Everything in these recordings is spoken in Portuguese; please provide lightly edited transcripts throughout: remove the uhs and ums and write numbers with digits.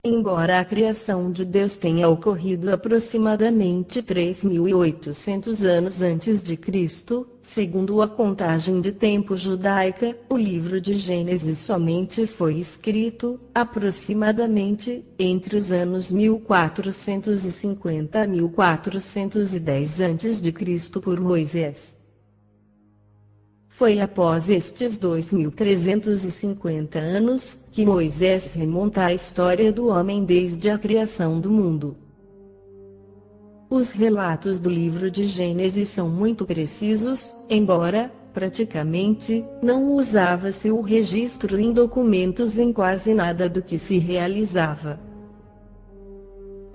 Embora a criação de Deus tenha ocorrido aproximadamente 3.800 anos antes de Cristo, segundo a contagem de tempo judaica, o livro de Gênesis somente foi escrito, aproximadamente, entre os anos 1450 a 1410 a.C. por Moisés. Foi após estes 2.350 anos, que Moisés remonta a história do homem desde a criação do mundo. Os relatos do livro de Gênesis são muito precisos, embora, praticamente, não usava-se o registro em documentos em quase nada do que se realizava.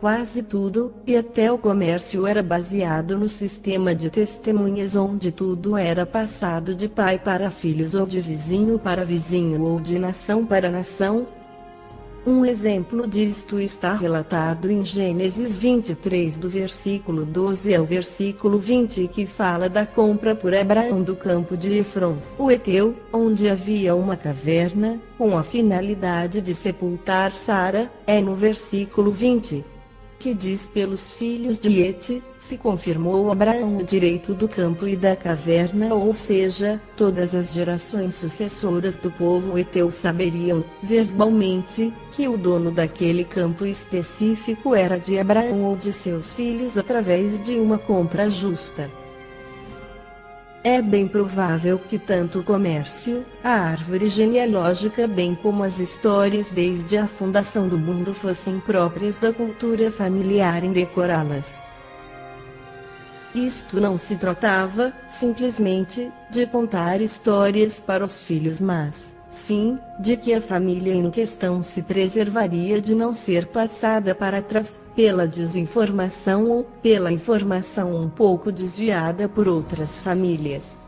Quase tudo, e até o comércio era baseado no sistema de testemunhas onde tudo era passado de pai para filhos ou de vizinho para vizinho ou de nação para nação. Um exemplo disto está relatado em Gênesis 23 do versículo 12 ao versículo 20 que fala da compra por Abraão do campo de Efron, o Eteu, onde havia uma caverna, com a finalidade de sepultar Sara, no versículo 20. Que diz pelos filhos de Et, se confirmou Abraão o direito do campo e da caverna, ou seja, todas as gerações sucessoras do povo Eteu saberiam, verbalmente, que o dono daquele campo específico era de Abraão ou de seus filhos através de uma compra justa. É bem provável que tanto o comércio, a árvore genealógica bem como as histórias desde a fundação do mundo fossem próprias da cultura familiar em decorá-las. Isto não se tratava, simplesmente, de contar histórias para os filhos mas, sim, de que a família em questão se preservaria de não ser passada para trás, pela desinformação ou pela informação um pouco desviada por outras famílias.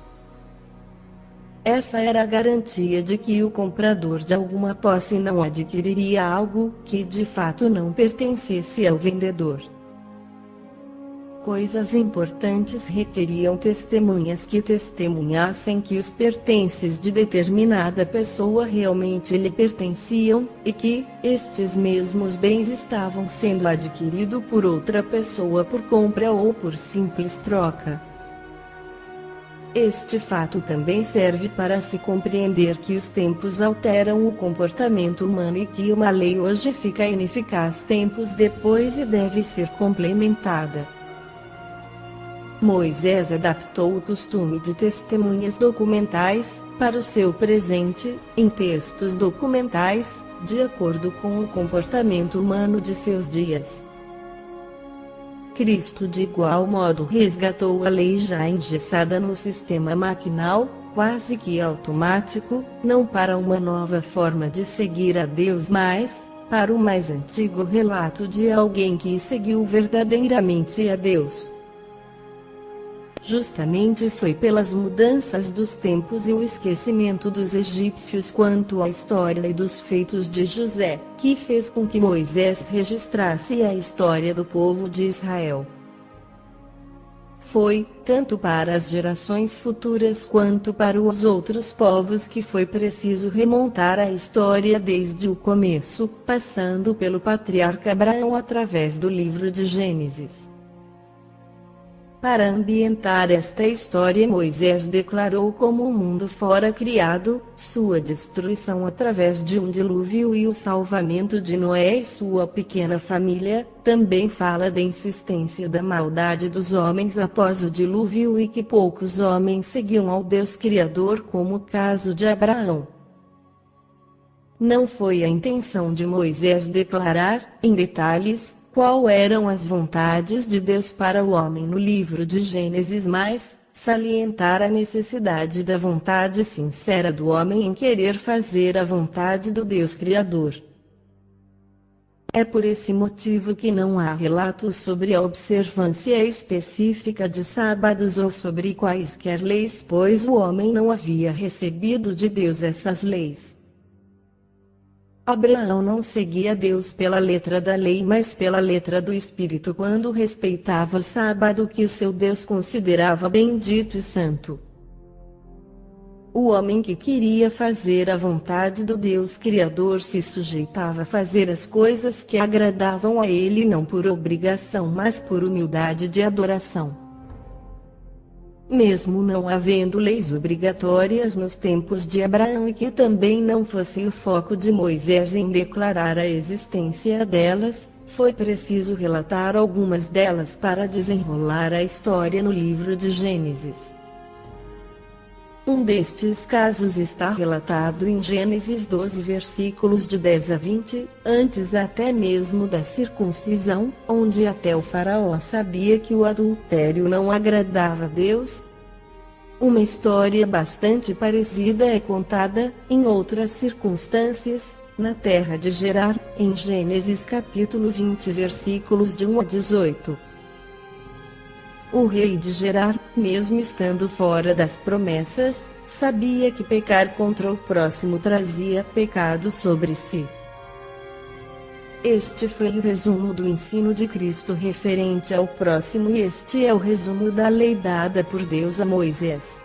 Essa era a garantia de que o comprador de alguma posse não adquiriria algo que de fato não pertencesse ao vendedor. Coisas importantes requeriam testemunhas que testemunhassem que os pertences de determinada pessoa realmente lhe pertenciam, e que, estes mesmos bens estavam sendo adquiridos por outra pessoa por compra ou por simples troca. Este fato também serve para se compreender que os tempos alteram o comportamento humano e que uma lei hoje fica ineficaz tempos depois e deve ser complementada. Moisés adaptou o costume de testemunhas documentais, para o seu presente, em textos documentais, de acordo com o comportamento humano de seus dias. Cristo de igual modo resgatou a lei já engessada no sistema maquinal, quase que automático, não para uma nova forma de seguir a Deus mas, para o mais antigo relato de alguém que seguiu verdadeiramente a Deus. Justamente foi pelas mudanças dos tempos e o esquecimento dos egípcios quanto à história e dos feitos de José, que fez com que Moisés registrasse a história do povo de Israel. Foi, tanto para as gerações futuras quanto para os outros povos que foi preciso remontar a história desde o começo, passando pelo patriarca Abraão através do livro de Gênesis. Para ambientar esta história, Moisés declarou como o mundo fora criado, sua destruição através de um dilúvio e o salvamento de Noé e sua pequena família. Também fala da insistência da maldade dos homens após o dilúvio e que poucos homens seguiam ao Deus Criador, como o caso de Abraão. Não foi a intenção de Moisés declarar, em detalhes, qual eram as vontades de Deus para o homem no livro de Gênesis, mas salientar a necessidade da vontade sincera do homem em querer fazer a vontade do Deus Criador. É por esse motivo que não há relatos sobre a observância específica de sábados ou sobre quaisquer leis, pois o homem não havia recebido de Deus essas leis. Abraão não seguia Deus pela letra da lei, mas pela letra do Espírito quando respeitava o sábado que o seu Deus considerava bendito e santo. o homem que queria fazer a vontade do Deus Criador se sujeitava a fazer as coisas que agradavam a ele não por obrigação mas por humildade de adoração. Mesmo não havendo leis obrigatórias nos tempos de Abraão e que também não fosse o foco de Moisés em declarar a existência delas, foi preciso relatar algumas delas para desenrolar a história no livro de Gênesis. Um destes casos está relatado em Gênesis 12 versículos de 10 a 20, antes até mesmo da circuncisão, onde até o faraó sabia que o adultério não agradava a Deus. Uma história bastante parecida é contada, em outras circunstâncias, na terra de Gerar, em Gênesis capítulo 20 versículos de 1 a 18. O rei de Gerar, mesmo estando fora das promessas, sabia que pecar contra o próximo trazia pecado sobre si. Este foi o resumo do ensino de Cristo referente ao próximo e este é o resumo da lei dada por Deus a Moisés.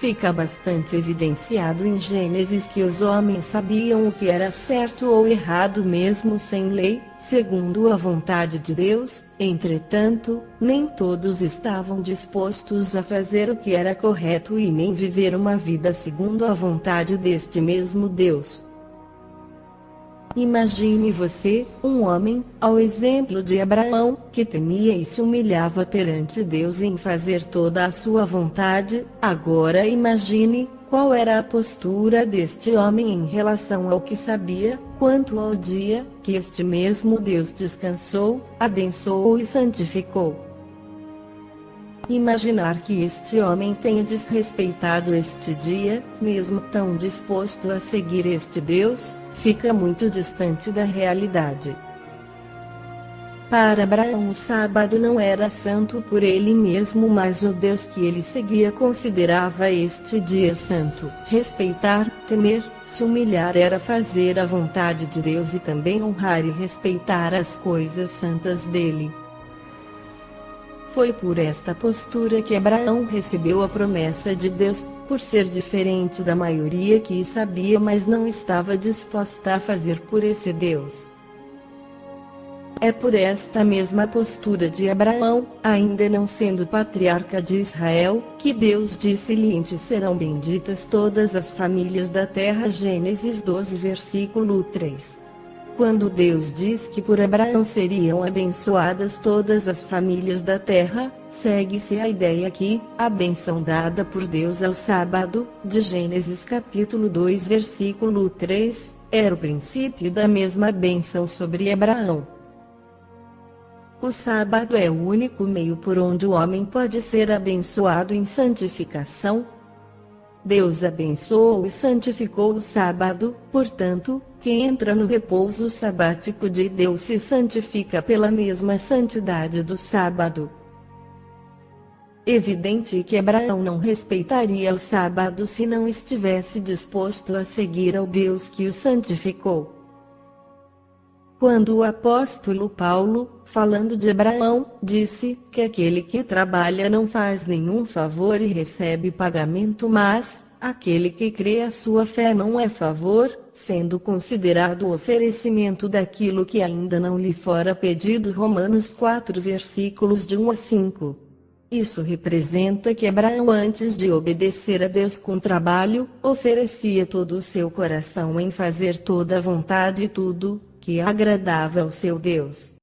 Fica bastante evidenciado em Gênesis que os homens sabiam o que era certo ou errado mesmo sem lei, segundo a vontade de Deus, entretanto, nem todos estavam dispostos a fazer o que era correto e nem viver uma vida segundo a vontade deste mesmo Deus. Imagine você, um homem, ao exemplo de Abraão, que temia e se humilhava perante Deus em fazer toda a sua vontade. Agora imagine, qual era a postura deste homem em relação ao que sabia, quanto ao dia, que este mesmo Deus descansou, abençoou e santificou. Imaginar que este homem tenha desrespeitado este dia, mesmo tão disposto a seguir este Deus, fica muito distante da realidade. Para Abraão o sábado não era santo por ele mesmo, mas o Deus que ele seguia considerava este dia santo. Respeitar, temer, se humilhar era fazer a vontade de Deus e também honrar e respeitar as coisas santas dele. Foi por esta postura que Abraão recebeu a promessa de Deus, por ser diferente da maioria que sabia mas não estava disposta a fazer por esse Deus. É por esta mesma postura de Abraão, ainda não sendo patriarca de Israel, que Deus disse-lhe: em ti serão benditas todas as famílias da terra. Gênesis 12 versículo 3. Quando Deus diz que por Abraão seriam abençoadas todas as famílias da terra, segue-se a ideia que a bênção dada por Deus ao sábado, de Gênesis capítulo 2 versículo 3, era o princípio da mesma bênção sobre Abraão. O sábado é o único meio por onde o homem pode ser abençoado em santificação. Deus abençoou e santificou o sábado, portanto, quem entra no repouso sabático de Deus se santifica pela mesma santidade do sábado. Evidente que Abraão não respeitaria o sábado se não estivesse disposto a seguir ao Deus que o santificou. Quando o apóstolo Paulo, falando de Abraão, disse que aquele que trabalha não faz nenhum favor e recebe pagamento, mas aquele que crê a sua fé não é favor, sendo considerado o oferecimento daquilo que ainda não lhe fora pedido. Romanos 4 versículos de 1 a 5. Isso representa que Abraão, antes de obedecer a Deus com trabalho, oferecia todo o seu coração em fazer toda a vontade e tudo que agradava ao seu Deus.